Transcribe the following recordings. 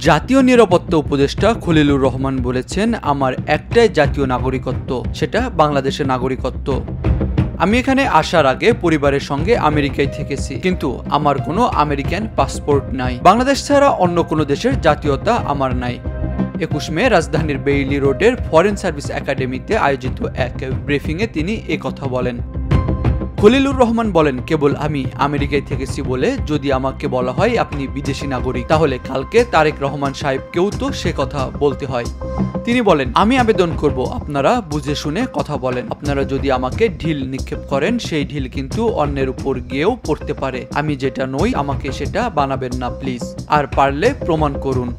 জাতীয় নিরাপত্তা উপদেষ্টা খলিলুর রহমান বলেছেন, আমার একটাই জাতীয় নাগরিকত্ব, সেটা বাংলাদেশের নাগরিকত্ব। আমি এখানে আসার আগে পরিবারের সঙ্গে আমেরিকায় থেকেছি, কিন্তু আমার কোনো আমেরিকান পাসপোর্ট নাই। বাংলাদেশ ছাড়া অন্য কোনো দেশের জাতীয়তা আমার নাই। 21 মে রাজধানীর বেইলি রোডের ফরেন সার্ভিস একাডেমিতে আয়োজিত এক ব্রিফিংয়ে তিনি একথা বলেন। খলিলুর রহমান বলেন, কেবল আমি আমেরিকায় থেকেছি বলে যদি আমাকে বলা হয় আপনি বিদেশি নাগরিক, তাহলে কালকে তারেক রহমান সাহেবকেও তো সে কথা বলতে হয়। তিনি বলেন, আমি আবেদন করব আপনারা বুঝে শুনে কথা বলেন। আপনারা যদি আমাকে ঢিল নিক্ষেপ করেন, সেই ঢিল কিন্তু অন্যের উপর গিয়েও পড়তে পারে। আমি যেটা নই আমাকে সেটা বানাবেন না প্লিজ, আর পারলে প্রমাণ করুন।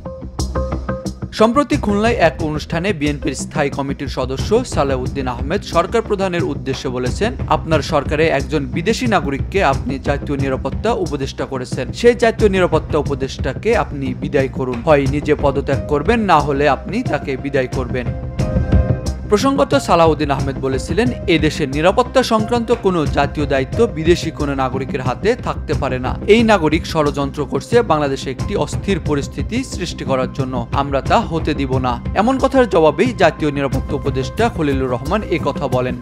সম্প্রতি খুলনায় এক অনুষ্ঠানে বিএনপির স্থায়ী কমিটির সদস্য সালাউদ্দিন আহমেদ সরকার প্রধানের উদ্দেশ্যে বলেছেন, আপনার সরকারে একজন বিদেশি নাগরিককে আপনি জাতীয় নিরাপত্তা উপদেষ্টা করেছেন। সেই জাতীয় নিরাপত্তা উপদেষ্টাকে আপনি বিদায় করুন। হয় নিজে পদত্যাগ করবেন, না হলে আপনি তাকে বিদায় করবেন। প্রসঙ্গত সালাউদ্দিন আহমেদ বলেছিলেন, এদেশের নিরাপত্তা সংক্রান্ত কোনো জাতীয় দায়িত্ব বিদেশি কোনো নাগরিকের হাতে থাকতে পারে না। এই নাগরিক ষড়যন্ত্র করছে বাংলাদেশে একটি অস্থির পরিস্থিতি সৃষ্টি করার জন্য, আমরা তা হতে দিব না। এমন কথার জবাবেই জাতীয় নিরাপত্তা উপদেষ্টা খলিলুর রহমান একথা বলেন।